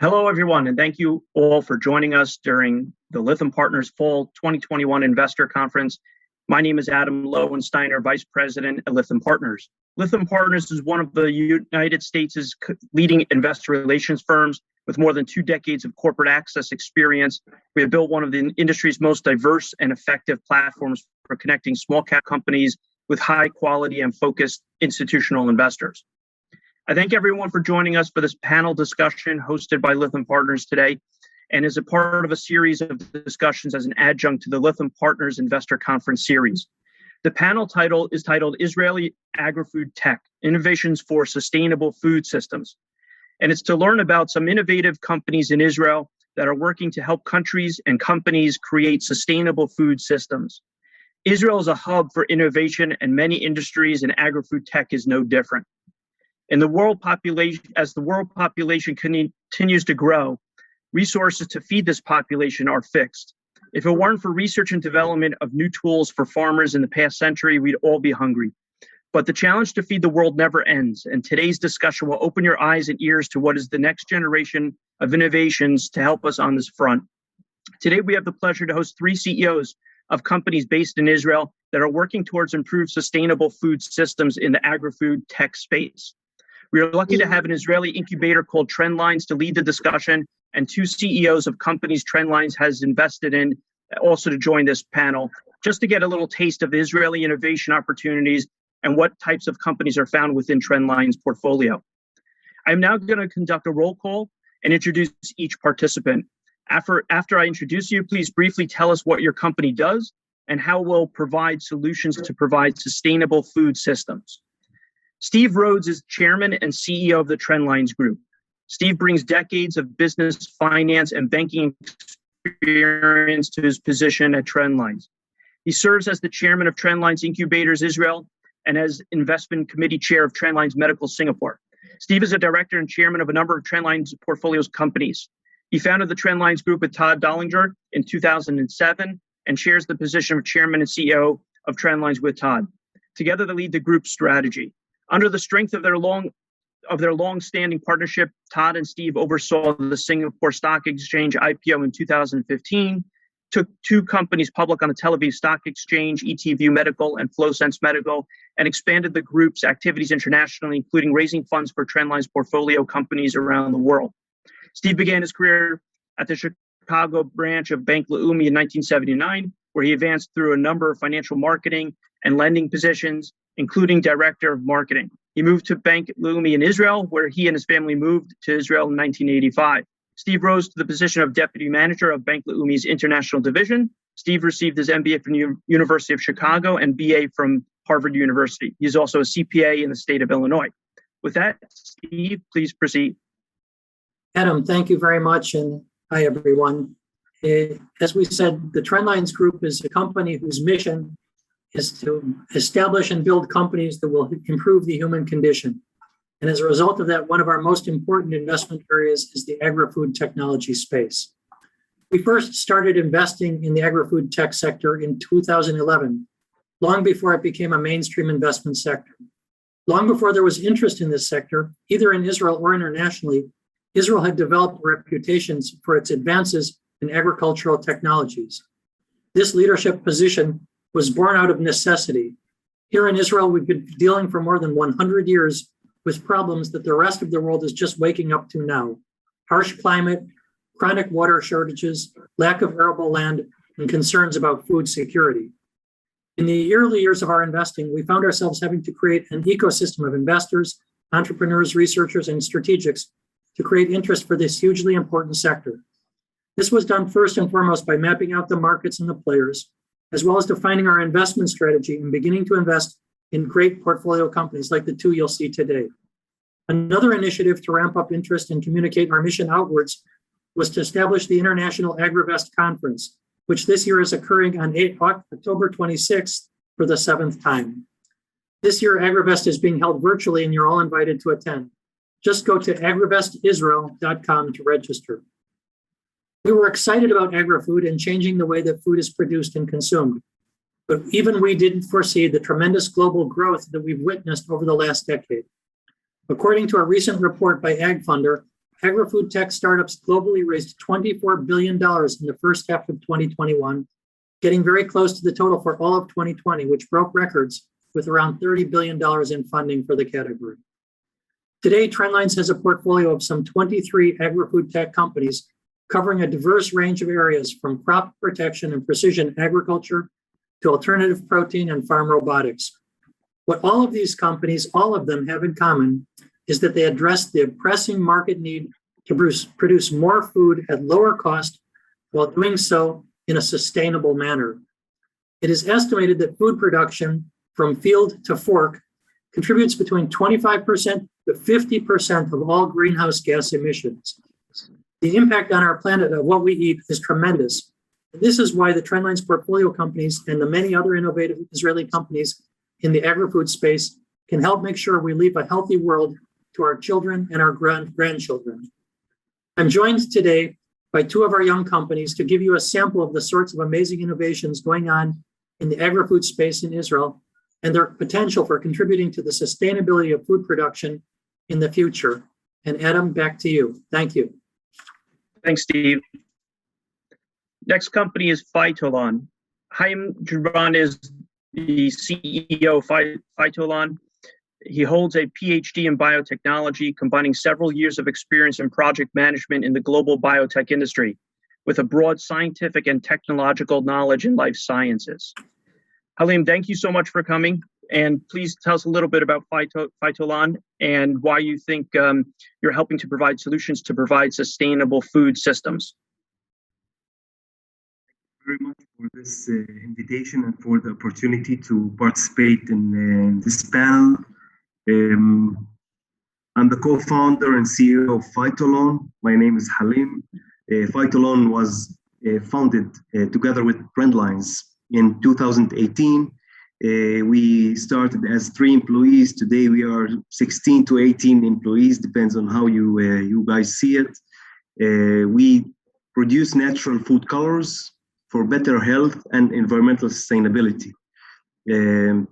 Hello, everyone, and thank you all for joining us during the Lytham Partners Fall 2021 Investor Conference. My name is Adam Lowensteiner, Vice President at Lytham Partners. Lytham Partners is one of the United States' leading investor relations firms with more than 2 decades of corporate access experience. We have built one of the industry's most diverse and effective platforms for connecting small cap companies with high quality and focused institutional investors. I thank everyone for joining us for this panel discussion hosted by Lytham Partners today, and is a part of a series of discussions as an adjunct to the Lytham Partners Investor Conference series. The panel title is titled Israeli Agrifood Tech, Innovations for Sustainable Food Systems. And it's to learn about some innovative companies in Israel that are working to help countries and companies create sustainable food systems. Israel is a hub for innovation, and many industries, and agri-food tech is no different. As the world population continues to grow, resources to feed this population are fixed. If it weren't for research and development of new tools for farmers in the past century, we'd all be hungry. But the challenge to feed the world never ends, and today's discussion will open your eyes and ears to what is the next generation of innovations to help us on this front. Today, we have the pleasure to host 3 CEOs of companies based in Israel that are working towards improved sustainable food systems in the agri-food tech space. We are lucky to have an Israeli incubator called Trendlines to lead the discussion, and 2 CEOs of companies Trendlines has invested in also to join this panel, just to get a little taste of Israeli innovation opportunities and what types of companies are found within Trendlines' portfolio. I'm now going to conduct a roll call and introduce each participant. After I introduce you, please briefly tell us what your company does and how it will provide solutions to provide sustainable food systems. Steve Rhodes is chairman and CEO of the Trendlines Group. Steve brings decades of business, finance, and banking experience to his position at Trendlines. He serves as the chairman of Trendlines Incubators Israel and as investment committee chair of Trendlines Medical Singapore. Steve is a director and chairman of a number of Trendlines portfolios companies. He founded the Trendlines Group with Todd Dollinger in 2007 and shares the position of chairman and CEO of Trendlines with Todd. Together, they lead the group's strategy. Under the strength of their long-standing partnership, Todd and Steve oversaw the Singapore Stock Exchange IPO in 2015, took 2 companies public on the Tel Aviv Stock Exchange, ETView Medical and FlowSense Medical, and expanded the group's activities internationally, including raising funds for Trendlines portfolio companies around the world. Steve began his career at the Chicago branch of Bank Leumi in 1979, where he advanced through a number of financial marketing and lending positions, including director of marketing. He moved to Bank Leumi in Israel, where he and his family moved to Israel in 1985. Steve rose to the position of deputy manager of Bank Leumi's international division. Steve received his MBA from the University of Chicago and BA from Harvard University. He is also a CPA in the state of Illinois. With that, Steve, please proceed. Adam, thank you very much, and hi, everyone. As we said, the Trendlines Group is a company whose mission is to establish and build companies that will improve the human condition. And as a result of that, one of our most important investment areas is the agri-food technology space. We first started investing in the agri-food tech sector in 2011, long before it became a mainstream investment sector. Long before there was interest in this sector, either in Israel or internationally, Israel had developed reputations for its advances in agricultural technologies. This leadership position was born out of necessity. Here in Israel, we've been dealing for more than 100 years with problems that the rest of the world is just waking up to now. Harsh climate, chronic water shortages, lack of arable land, and concerns about food security. In the early years of our investing, we found ourselves having to create an ecosystem of investors, entrepreneurs, researchers, and strategics to create interest for this hugely important sector. This was done first and foremost by mapping out the markets and the players, as well as defining our investment strategy and beginning to invest in great portfolio companies like the 2 you'll see today. Another initiative to ramp up interest and communicate our mission outwards was to establish the International AgriVest Conference, which this year is occurring on October 26th for the 7th time. This year, AgriVest is being held virtually, and you're all invited to attend. Just go to agrivestisrael.com to register. We were excited about agri-food and changing the way that food is produced and consumed. But even we didn't foresee the tremendous global growth that we've witnessed over the last decade. According to a recent report by AgFunder, agri-food tech startups globally raised $24 billion in the first half of 2021, getting very close to the total for all of 2020, which broke records with around $30 billion in funding for the category. Today, Trendlines has a portfolio of some 23 agri-food tech companies covering a diverse range of areas from crop protection and precision agriculture to alternative protein and farm robotics. What all of these companies, all of them have in common is that they address the pressing market need to produce more food at lower cost while doing so in a sustainable manner. It is estimated that food production from field to fork contributes between 25% to 50% of all greenhouse gas emissions. The impact on our planet of what we eat is tremendous. And this is why the Trendlines portfolio companies and the many other innovative Israeli companies in the agri-food space can help make sure we leave a healthy world to our children and our grandchildren. I'm joined today by two of our young companies to give you a sample of the sorts of amazing innovations going on in the agri-food space in Israel and their potential for contributing to the sustainability of food production in the future. And Adam, back to you. Thank you. Thanks, Steve. Next company is Phytolon. Halim Jubran is the CEO of Phytolon. He holds a PhD in biotechnology, combining several years of experience in project management in the global biotech industry with a broad scientific and technological knowledge in life sciences. Halim, thank you so much for coming. And please tell us a little bit about Phytolon and why you think you're helping to provide solutions to provide sustainable food systems. Thank you very much for this invitation and for the opportunity to participate in this panel. I'm the co-founder and CEO of Phytolon. My name is Halim. Phytolon was founded together with Trendlines in 2018. We started as 3 employees. Today we are 16 to 18 employees, depends on how you guys see it. We produce natural food colors for better health and environmental sustainability.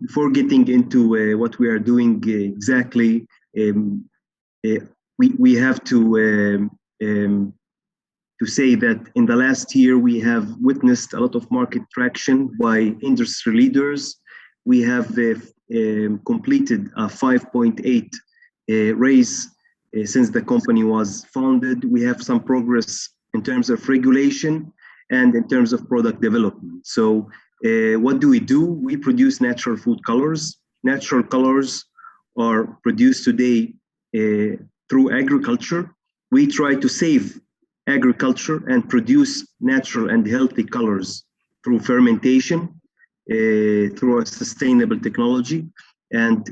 Before getting into what we are doing exactly, we have to say that in the last year we have witnessed a lot of market traction by industry leaders. We have completed a 5.8 raise since the company was founded. We have some progress in terms of regulation and in terms of product development. So what do? We produce natural food colors. Natural colors are produced today through agriculture. We try to save agriculture and produce natural and healthy colors through fermentation, through a sustainable technology, and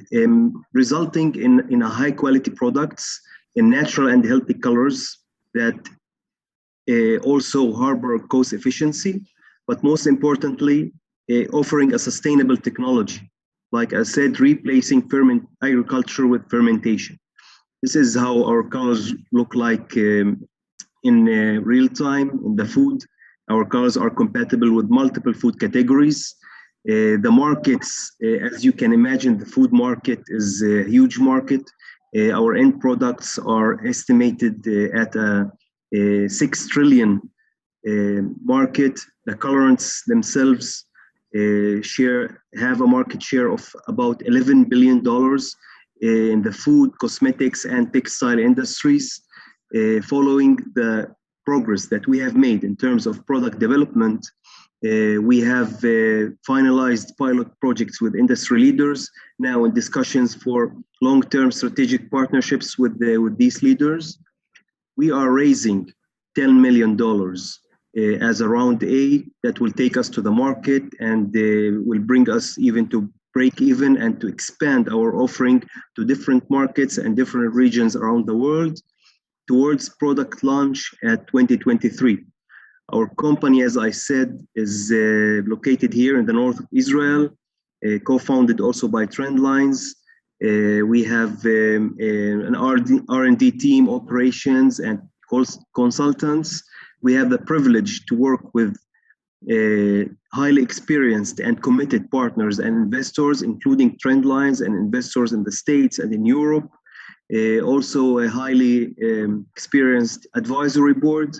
resulting in a high quality products in natural and healthy colors that also harbor cost efficiency, but most importantly, offering a sustainable technology. Like I said, replacing agriculture with fermentation. This is how our colors look like in real time in the food. Our colors are compatible with multiple food categories. The markets, as you can imagine, the food market is a huge market. Our end products are estimated at a 6 trillion market. The colorants themselves have a market share of about $11 billion in the food, cosmetics, and textile industries. Following the progress that we have made in terms of product development, we have finalized pilot projects with industry leaders, now in discussions for long-term strategic partnerships with these leaders. We are raising $10 million as a round A that will take us to the market and will bring us even to break even and to expand our offering to different markets and different regions around the world towards product launch at 2023. Our company, as I said, is located here in the north of Israel, co-founded also by Trendlines. We have an R&D team, operations, and consultants. We have the privilege to work with highly experienced and committed partners and investors, including Trendlines and investors in the States and in Europe. also a highly experienced advisory board.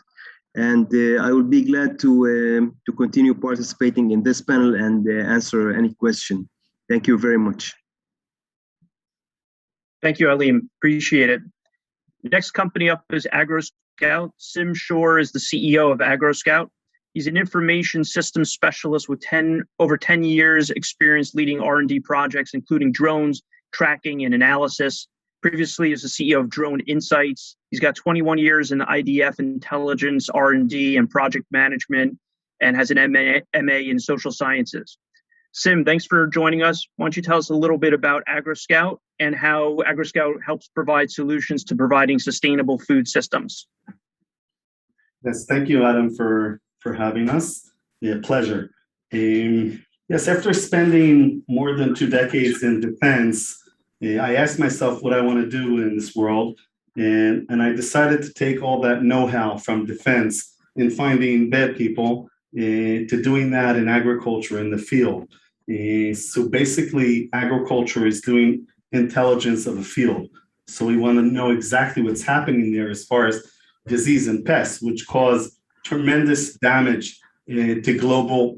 And I would be glad to continue participating in this panel and answer any question. Thank you very much. Thank you, Halim. Appreciate it. The next company up is AgroScout. Sim Shore is the CEO of AgroScout. He's an information systems specialist with over 10 years experience leading R&D projects, including drones, tracking, and analysis. Previously, as the CEO of Drone Insights. He's got 21 years in IDF intelligence, R&D, and project management, and has an MA in social sciences. Sim, thanks for joining us. Why don't you tell us a little bit about AgroScout and how AgroScout helps provide solutions to providing sustainable food systems? Yes, thank you, Adam, for having us. Yeah, pleasure. Yes, after spending more than 2 decades in defense, I asked myself what I want to do in this world, and I decided to take all that know-how from defense in finding bad people to doing that in agriculture in the field. So basically, agriculture is doing intelligence of a field. So we want to know exactly what's happening there as far as disease and pests, which cause tremendous damage to global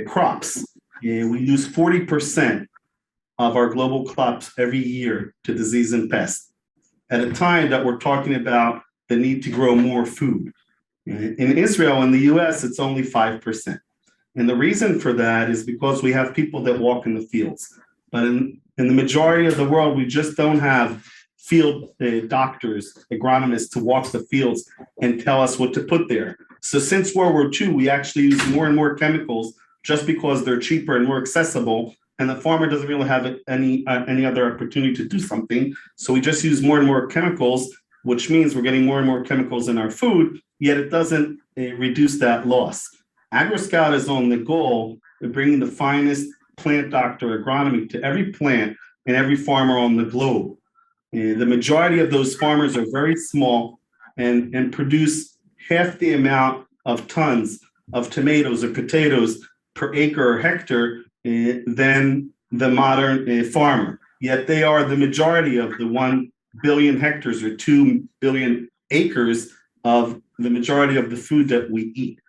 crops. We lose 40% of our global crops every year to disease and pests, at a time that we're talking about the need to grow more food. In Israel, in the US, it's only 5%. And the reason for that is because we have people that walk in the fields. But in the majority of the world, we just don't have field doctors, agronomists to walk the fields and tell us what to put there. So since World War II, we actually use more and more chemicals just because they're cheaper and more accessible. And the farmer doesn't really have any other opportunity to do something. So we just use more and more chemicals, which means we're getting more and more chemicals in our food, yet it doesn't reduce that loss. AgroScout is on the goal of bringing the finest plant doctor agronomy to every plant and every farmer on the globe. The majority of those farmers are very small and produce half the amount of tons of tomatoes or potatoes per acre or hectare than the modern farmer. Yet they are the majority of the 1 billion hectares or 2 billion acres of the majority of the food that we eat.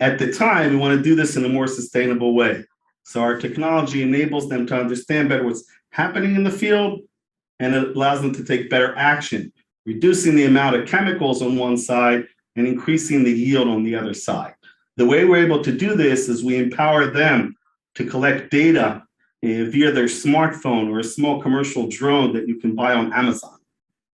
At the time, we want to do this in a more sustainable way. So our technology enables them to understand better what's happening in the field, and it allows them to take better action, reducing the amount of chemicals on one side and increasing the yield on the other side. The way we're able to do this is we empower them to collect data via their smartphone or a small commercial drone that you can buy on Amazon.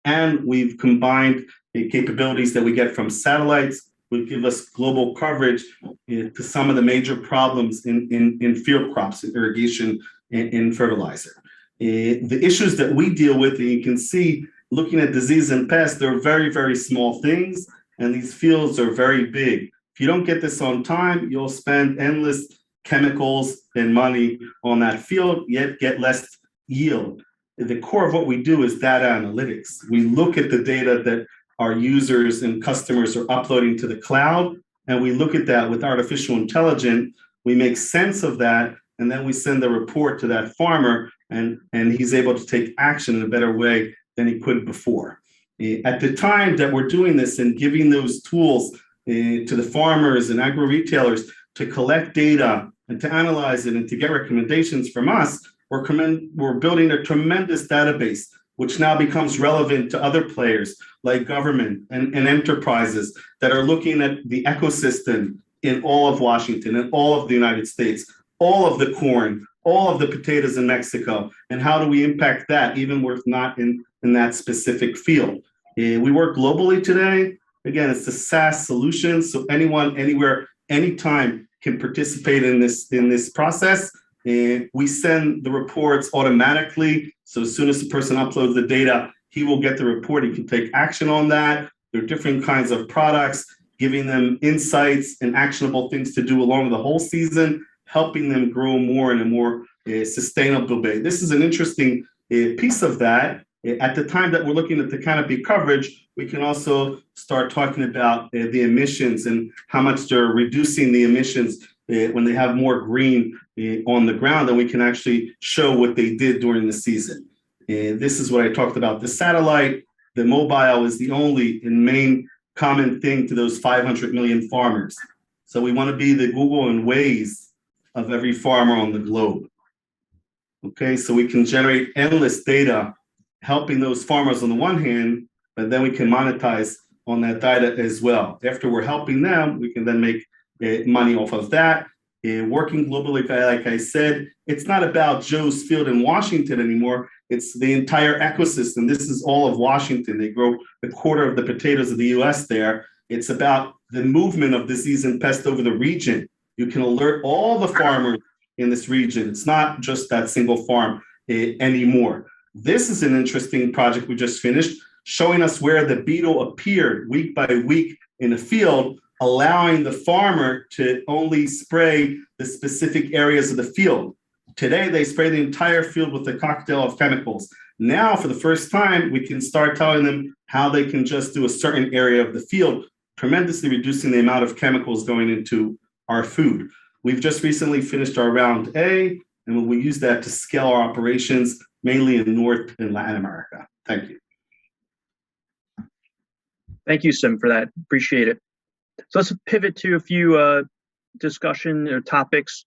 And we've combined the capabilities that we get from satellites, which give us global coverage to some of the major problems in field crops, irrigation, and fertilizer. The issues that we deal with, and you can see, looking at disease and pests, they're very, very small things, and these fields are very big. If you don't get this on time, you'll spend endless chemicals and money on that field, yet get less yield. The core of what we do is data analytics. We look at the data that our users and customers are uploading to the cloud, and we look at that with artificial intelligence. We make sense of that, and then we send a report to that farmer, and he's able to take action in a better way than he could before. At the time that we're doing this and giving those tools to the farmers and agro-retailers to collect data and to analyze it and to get recommendations from us, we're building a tremendous database, which now becomes relevant to other players like government and enterprises that are looking at the ecosystem in all of Washington and all of the United States, all of the corn, all of the potatoes in Mexico, and how do we impact that, even if not in that specific field. We work globally today. Again, it's a SaaS solution, so anyone, anywhere, anytime can participate in this process. We send the reports automatically, so as soon as the person uploads the data, he will get the report. He can take action on that. There are different kinds of products, giving them insights and actionable things to do along the whole season, helping them grow more in a more sustainable way. This is an interesting piece of that. At the time that we're looking at the canopy coverage, we can also start talking about the emissions and how much they're reducing the emissions when they have more green on the ground, and we can actually show what they did during the season. And this is what I talked about. The satellite, the mobile is the only and main common thing to those 500 million farmers. So we want to be the Google and Waze of every farmer on the globe. Okay, so we can generate endless data helping those farmers on the one hand, but then we can monetize on that data as well. After we're helping them, we can then make money off of that. Working globally, like I said, it's not about Joe's Field in Washington anymore. It's the entire ecosystem. This is all of Washington. They grow a quarter of the potatoes of the US there. It's about the movement of disease and pest over the region. You can alert all the farmers in this region. It's not just that single farm anymore. This is an interesting project we just finished, showing us where the beetle appeared week by week in the field, allowing the farmer to only spray the specific areas of the field. Today, they spray the entire field with a cocktail of chemicals. Now, for the first time, we can start telling them how they can just do a certain area of the field, tremendously reducing the amount of chemicals going into our food. We've just recently finished our round A, and we use that to scale our operations, mainly in North and Latin America. Thank you. Thank you, Sim, for that. Appreciate it. So let's pivot to a few discussion or topics.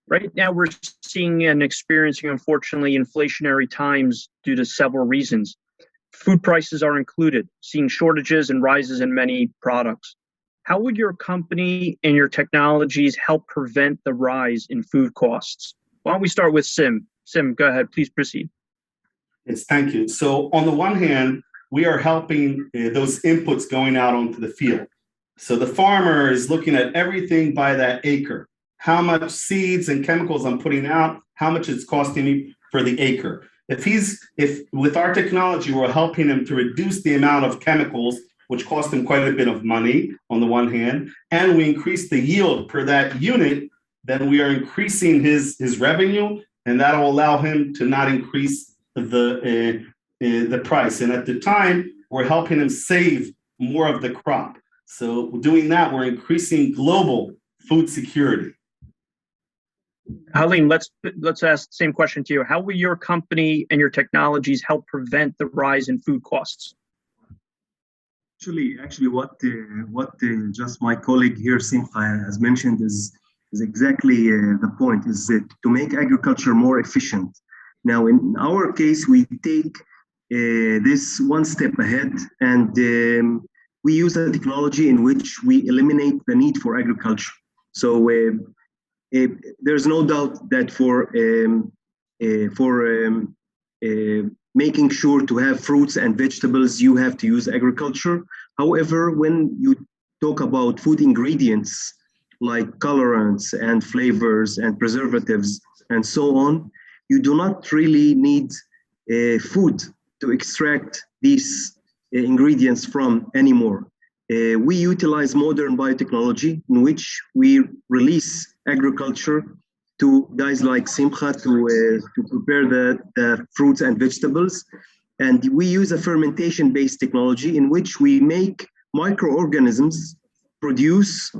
Right now, we're seeing and experiencing, unfortunately, inflationary times due to several reasons. Food prices are included, seeing shortages and rises in many products. How would your company and your technologies help prevent the rise in food costs? Why don't we start with Sim? Sim, go ahead, please proceed. Yes, thank you. So on the one hand, we are helping those inputs going out onto the field. So the farmer is looking at everything by that acre. How much seeds and chemicals I'm putting out, how much it's costing me for the acre. If with our technology, we're helping him to reduce the amount of chemicals, which cost him quite a bit of money on the one hand, and we increase the yield per that unit, then we are increasing his revenue, and that'll allow him to not increase the price. And at the time, we're helping him save more of the crop. So doing that, we're increasing global food security. Halim, let's ask the same question to you. How will your company and your technologies help prevent the rise in food costs? Actually, what just my colleague here, Simcha, has mentioned is exactly the point, is to make agriculture more efficient. Now, in our case, we take this one step ahead, and we use a technology in which we eliminate the need for agriculture. So there's no doubt that for making sure to have fruits and vegetables, you have to use agriculture. However, when you talk about food ingredients like colorants and flavors and preservatives and so on, you do not really need food to extract these ingredients from anymore. We utilize modern biotechnology in which we release agriculture to guys like Simcha to prepare the fruits and vegetables. And we use a fermentation-based technology in which we make microorganisms produce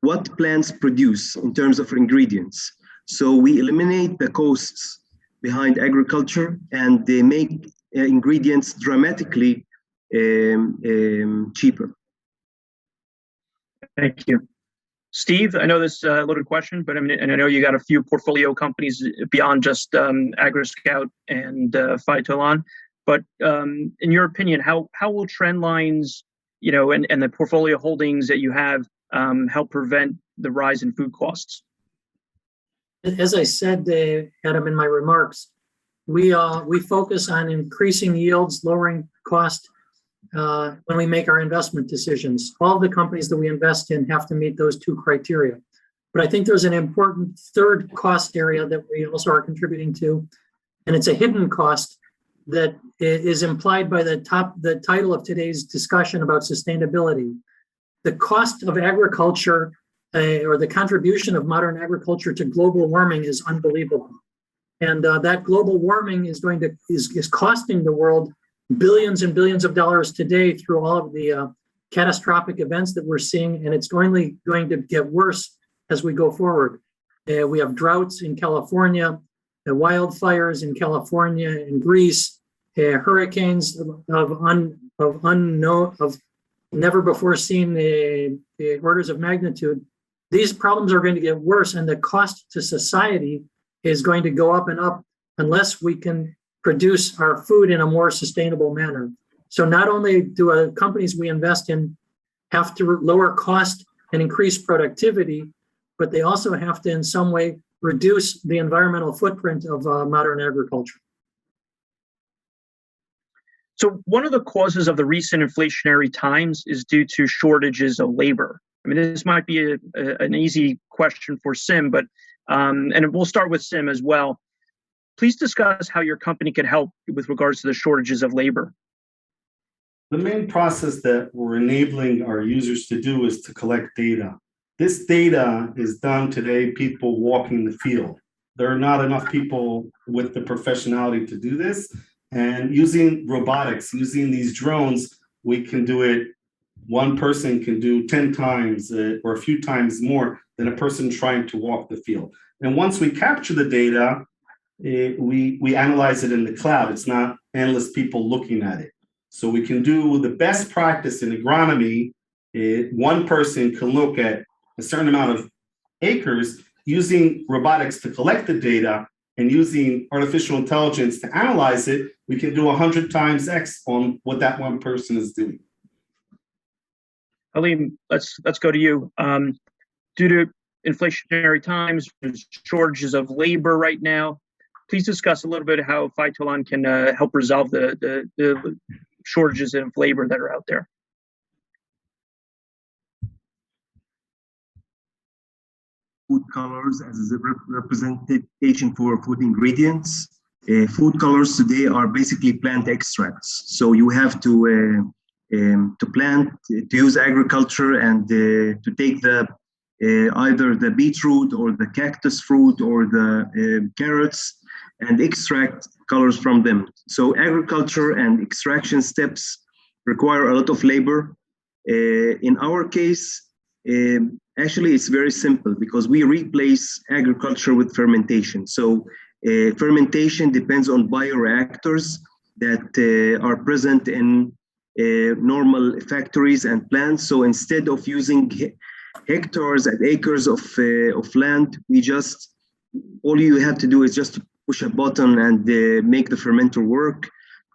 what plants produce in terms of ingredients. So we eliminate the costs behind agriculture, and they make ingredients dramatically cheaper. Thank you. Steve, I know this is a loaded question, but and I know you got a few portfolio companies beyond just AgroScout and Phytolon. But in your opinion, how will Trendlines, and the portfolio holdings that you have help prevent the rise in food costs? As I said, Adam, in my remarks, we focus on increasing yields, lowering cost when we make our investment decisions. All the companies that we invest in have to meet those two criteria. But I think there's an important third cost area that we also are contributing to, and it's a hidden cost that is implied by the title of today's discussion about sustainability. The cost of agriculture or the contribution of modern agriculture to global warming is unbelievable. And that global warming is costing the world billions and billions of dollars today through all of the catastrophic events that we're seeing, and it's going to get worse as we go forward. We have droughts in California, the wildfires in California and Greece, hurricanes of never before seen orders of magnitude, these problems are going to get worse, and the cost to society is going to go up and up unless we can produce our food in a more sustainable manner. So not only do companies we invest in have to lower cost and increase productivity, but they also have to in some way reduce the environmental footprint of modern agriculture. So one of the causes of the recent inflationary times is due to shortages of labor. I mean, this might be an easy question for Sim, but and we'll start with Sim as well. Please discuss how your company can help with regards to the shortages of labor. The main process that we're enabling our users to do is to collect data. This data is done today, people walking the field. There are not enough people with the professionality to do this. And using robotics, using these drones, we can do it. One person can do 10 times or a few times more than a person trying to walk the field. And once we capture the data, we analyze it in the cloud. It's not endless people looking at it. So we can do the best practice in agronomy. One person can look at a certain amount of acres using robotics to collect the data and using artificial intelligence to analyze it. We can do 100 times X on what that one person is doing. Halim, let's go to you. Due to inflationary times, there's shortages of labor right now. Please discuss a little bit how Phytolon can help resolve the shortages of labor that are out there. Food colors as a representation for food ingredients. Food colors today are basically plant extracts. So you have to plant, to use agriculture and to take the either the beetroot or the cactus fruit or the carrots and extract colors from them. So agriculture and extraction steps require a lot of labor. In our case, actually it's very simple because we replace agriculture with fermentation. So fermentation depends on bioreactors that are present in normal factories and plants. So instead of using hectares and acres of land, all you have to do is just push a button and make the fermenter work,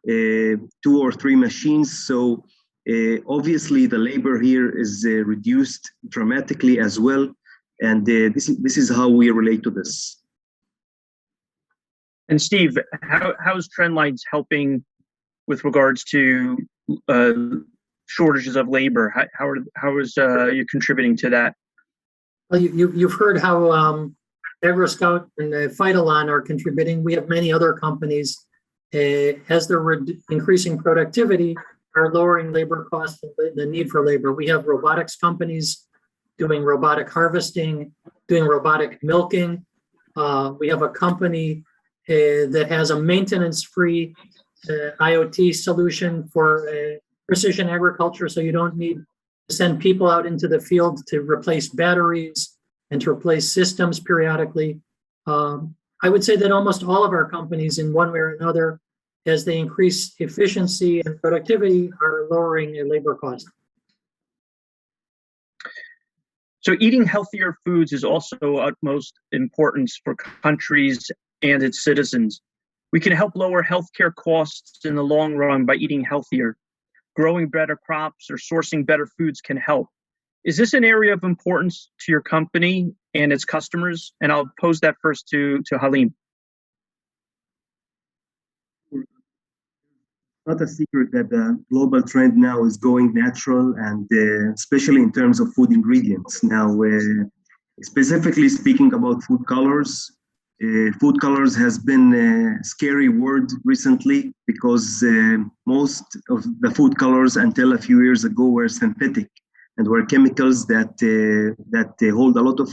2 or 3 machines. So obviously the labor here is reduced dramatically as well. And this is how we relate to this. And Steve, how is Trendlines helping with regards to shortages of labor? How is you contributing to that? Well, you've heard how AgroScout and Phytolon are contributing. We have many other companies, as they're increasing productivity, are lowering labor costs and the need for labor. We have robotics companies doing robotic harvesting, doing robotic milking. We have a company that has a maintenance-free IoT solution for precision agriculture, so you don't need to send people out into the field to replace batteries and to replace systems periodically. I would say that almost all of our companies, in one way or another, as they increase efficiency and productivity, are lowering labor costs. So eating healthier foods is also utmost importance for countries and its citizens. We can help lower healthcare costs in the long run by eating healthier. Growing better crops or sourcing better foods can help. Is this an area of importance to your company and its customers? And I'll pose that first to Halim. Not a secret that the global trend now is going natural, and especially in terms of food ingredients. Now, specifically speaking about food colors has been a scary word recently because most of the food colors until a few years ago were synthetic and were chemicals that hold a lot of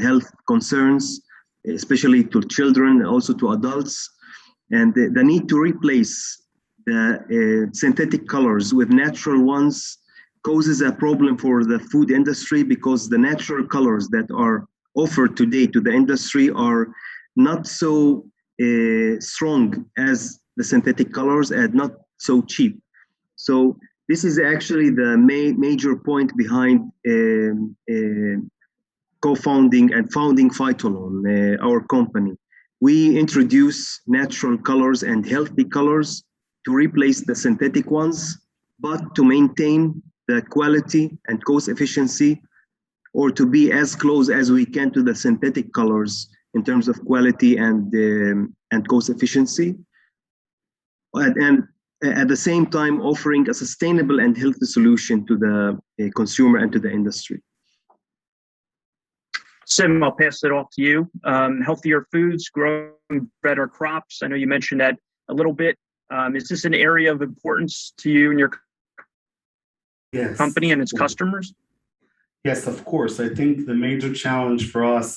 health concerns, especially to children, also to adults. And the need to replace the synthetic colors with natural ones causes a problem for the food industry, because the natural colors that are offered today to the industry are not so strong as the synthetic colors and not so cheap. So this is actually the major point behind co-founding and founding Phytolon, our company. We introduce natural colors and healthy colors to replace the synthetic ones, but to maintain the quality and cost efficiency, or to be as close as we can to the synthetic colors in terms of quality and cost efficiency. And at the same time, offering a sustainable and healthy solution to the consumer and to the industry. Sim, I'll pass it off to you. Healthier foods, growing better crops. I know you mentioned that a little bit. Is this an area of importance to you and your company and its customers? Yes, of course. I think the major challenge for us,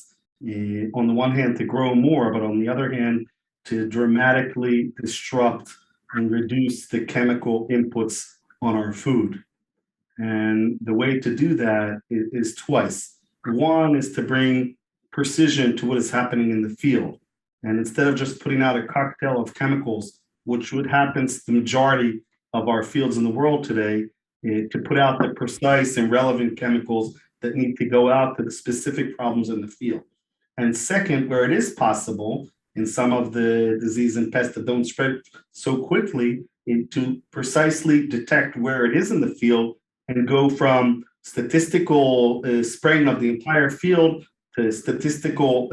on the one hand, to grow more, but on the other hand, to dramatically disrupt and reduce the chemical inputs on our food. And the way to do that is twice. One is to bring precision to what is happening in the field. And instead of just putting out a cocktail of chemicals, which would happen to the majority of our fields in the world today, to put out the precise and relevant chemicals that need to go out to the specific problems in the field. And second, where it is possible, in some of the disease and pests that don't spread so quickly, to precisely detect where it is in the field and go from statistical spraying of the entire field to statistical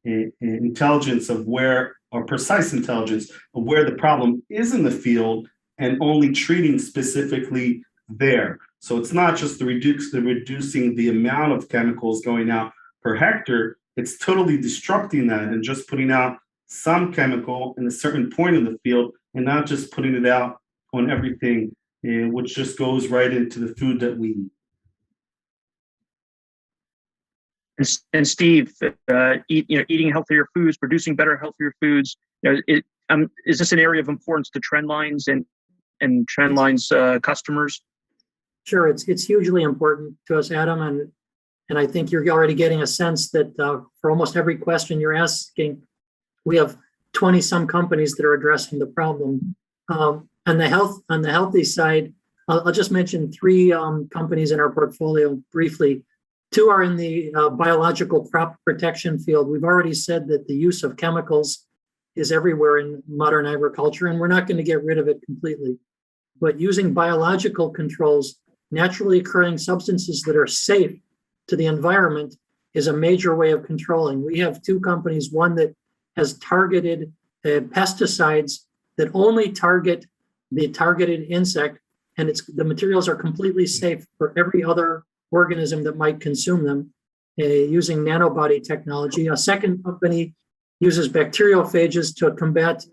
intelligence of where, or precise intelligence of where the problem is in the field, and only treating specifically there. So it's not just the reducing the amount of chemicals going out per hectare, it's totally disrupting that and just putting out some chemical in a certain point in the field and not just putting it out on everything, which just goes right into the food that we eat. And Steve, eating healthier foods, producing better, healthier foods. Is this an area of importance to Trendlines and Trendlines customers? Sure, it's hugely important to us, Adam, and I think you're already getting a sense that for almost every question you're asking, we have 20 some companies that are addressing the problem. On the healthy side, I'll just mention three companies in our portfolio briefly. Two are in the biological crop protection field. We've already said that the use of chemicals is everywhere in modern agriculture, and we're not going to get rid of it completely. But using biological controls, naturally occurring substances that are safe to the environment, is a major way of controlling. We have two companies, one that has targeted pesticides that only target the targeted insect, and the materials are completely safe for every other organism that might consume them, using nanobody technology. A second company uses bacteriophages to combat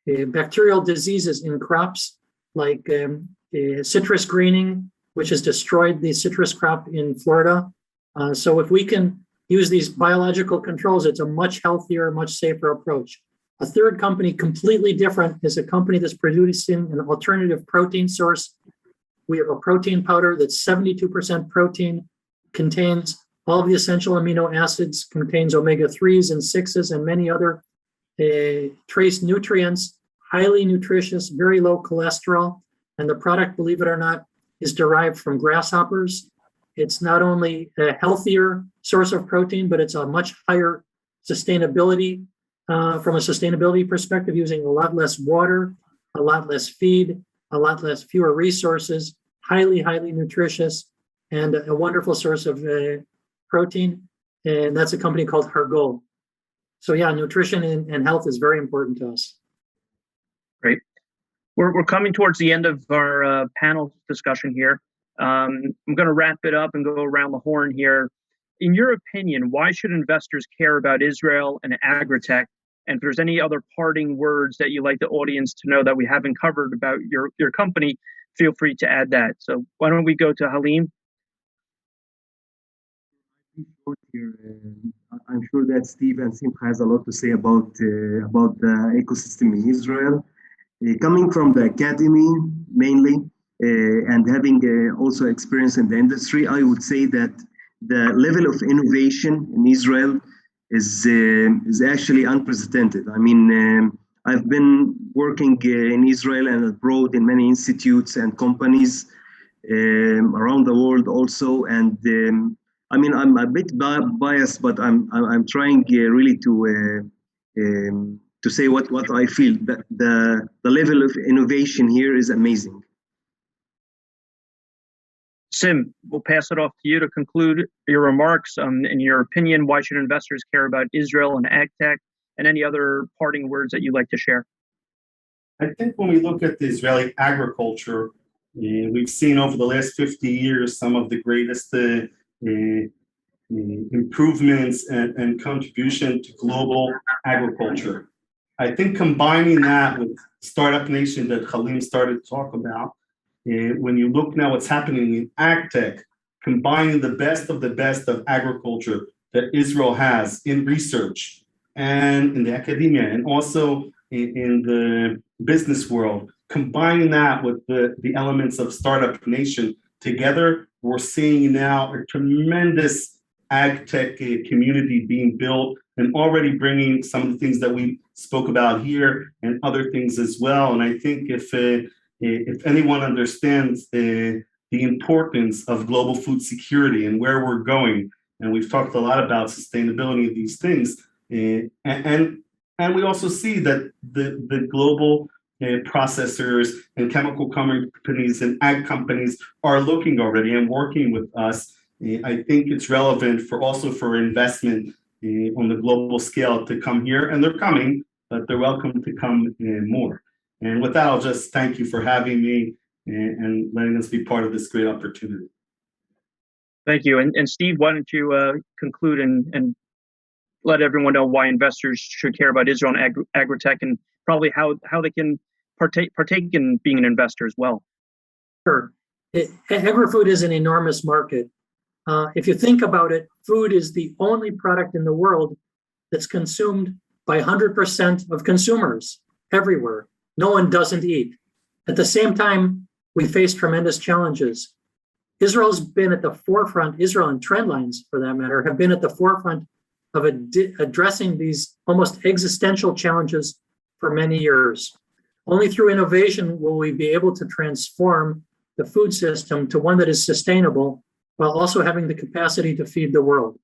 bacterial diseases in crops, like citrus greening, which has destroyed the citrus crop in Florida. So if we can use these biological controls, it's a much healthier, much safer approach. A third company, completely different, is a company that's producing an alternative protein source. We have a protein powder that's 72% protein, contains all of the essential amino acids, contains omega-3s and 6s and many other trace nutrients, highly nutritious, very low cholesterol. And the product, believe it or not, is derived from grasshoppers. It's not only a healthier source of protein, but it's a much higher sustainability from a sustainability perspective, using a lot less water, a lot less feed, fewer resources, highly nutritious, and a wonderful source of protein. And that's a company called Hargol. So yeah, nutrition and health is very important to us. Great. We're coming towards the end of our panel discussion here. I'm going to wrap it up and go around the horn here. In your opinion, why should investors care about Israel and agritech? And if there's any other parting words that you'd like the audience to know that we haven't covered about your company, feel free to add that. So why don't we go to Halim? I'm sure that Steve and Simcha has a lot to say about the ecosystem in Israel. Coming from the academy mainly, and having also experience in the industry, I would say that the level of innovation in Israel is actually unprecedented. I mean, I've been working in Israel and abroad in many institutes and companies around the world also. And I mean, I'm a bit biased, but I'm trying really to say what I feel. That the level of innovation here is amazing. Sim, we'll pass it off to you to conclude your remarks. In your opinion, why should investors care about Israel and ag tech, and any other parting words that you'd like to share? I think when we look at the Israeli agriculture, we've seen over the last 50 years some of the greatest improvements and contribution to global agriculture. I think combining that with Startup Nation that Halim started to talk about, when you look now what's happening in ag tech, combining the best of agriculture that Israel has in research and in the academia and also in the business world, combining that with the elements of Startup Nation together, we're seeing now a tremendous ag tech community being built and already bringing some of the things that we spoke about here and other things as well. And I think if anyone understands the importance of global food security and where we're going, and we've talked a lot about sustainability of these things, and we also see that the global processors and chemical companies and ag companies are looking already and working with us. I think it's relevant for investment on the global scale to come here, and they're coming, but they're welcome to come more. And with that, I'll just thank you for having me and letting us be part of this great opportunity. Thank you. And Steve, why don't you conclude and let everyone know why investors should care about Israel and agri-tech, and probably how they can partake in being an investor as well. Sure. Agri-food is an enormous market. If you think about it, food is the only product in the world that's consumed by 100% of consumers everywhere. No one doesn't eat. At the same time, we face tremendous challenges. Israel's been at the forefront, Israel and Trendlines, for that matter, have been at the forefront of addressing these almost existential challenges for many years. Only through innovation will we be able to transform the food system to one that is sustainable while also having the capacity to feed the world.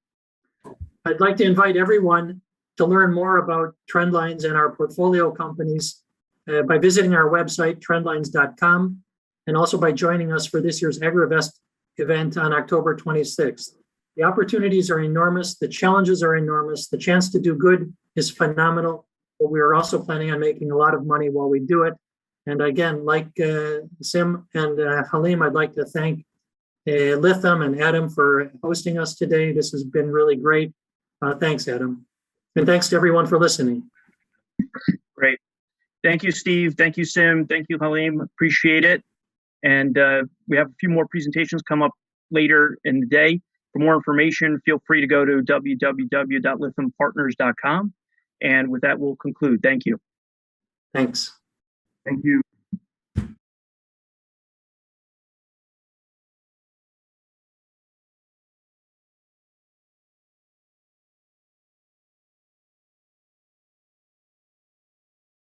I'd like to invite everyone to learn more about Trendlines and our portfolio companies by visiting our website, trendlines.com, and also by joining us for this year's AgriVest event on October 26th. The opportunities are enormous, the challenges are enormous, the chance to do good is phenomenal, but we are also planning on making a lot of money while we do it. And again, like Sim and Halim, I'd like to thank Lytham and Adam for hosting us today. This has been really great. Thanks, Adam. And thanks to everyone for listening. Great. Thank you, Steve. Thank you, Sim. Thank you, Halim. Appreciate it. And we have a few more presentations come up later in the day. For more information, feel free to go to www.lythampartners.com. And with that, we'll conclude. Thank you. Thanks. Thank you.